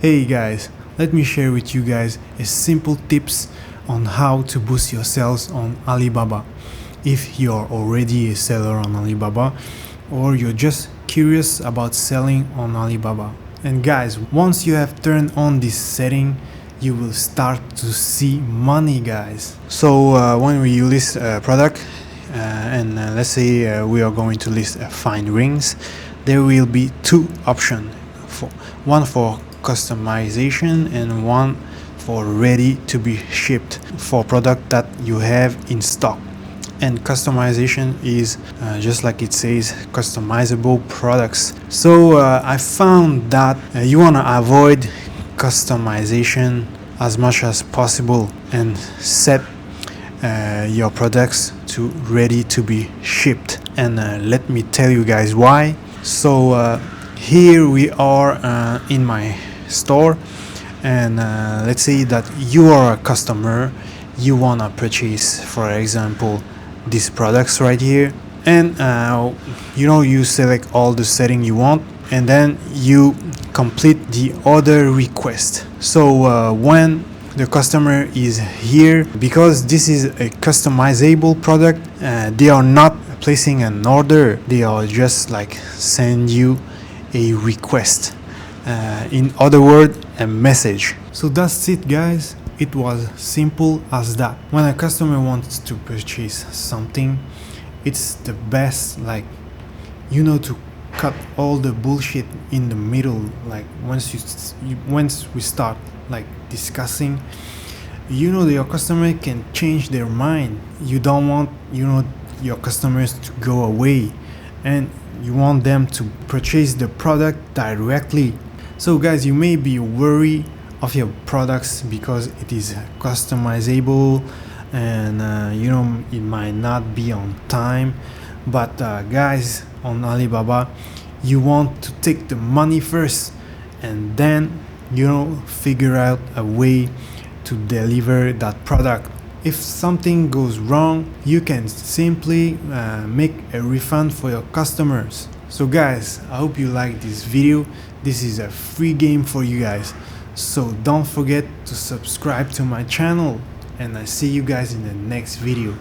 Hey guys, let me share with you guys a simple tips on how to boost your sales on Alibaba. If you're already a seller on Alibaba or you're just curious about selling on Alibaba. And guys, once you have turned on this setting, you will start to see money, guys. So when we list a product and let's say we are going to list fine rings, there will be two options, one for customization and one for ready to be shipped for product that you have in stock. And customization is just like it says, customizable products. So I found that you want to avoid customization as much as possible and set your products to ready to be shipped. And let me tell you guys why. So here we are in my store, and let's say that you are a customer, you want to purchase, for example, these products right here, and you select all the setting you want, and then you complete the order request. So when the customer is here, because this is a customizable product, they are not placing an order, they are just like send you a request, in other words, a message. So that's it, guys. It was simple as that. When a customer wants to purchase something, it's the best, to cut all the bullshit in the middle. Like once we start discussing, your customer can change their mind. You don't want your customers to go away, and you want them to purchase the product directly. So guys, you may be worried of your products because it is customizable and it might not be on time, but guys, on Alibaba you want to take the money first and then figure out a way to deliver that product. If something goes wrong, you can simply make a refund for your customers. So guys, I hope you like this video. This is a free game for you guys, so don't forget to subscribe to my channel, and I see you guys in the next video.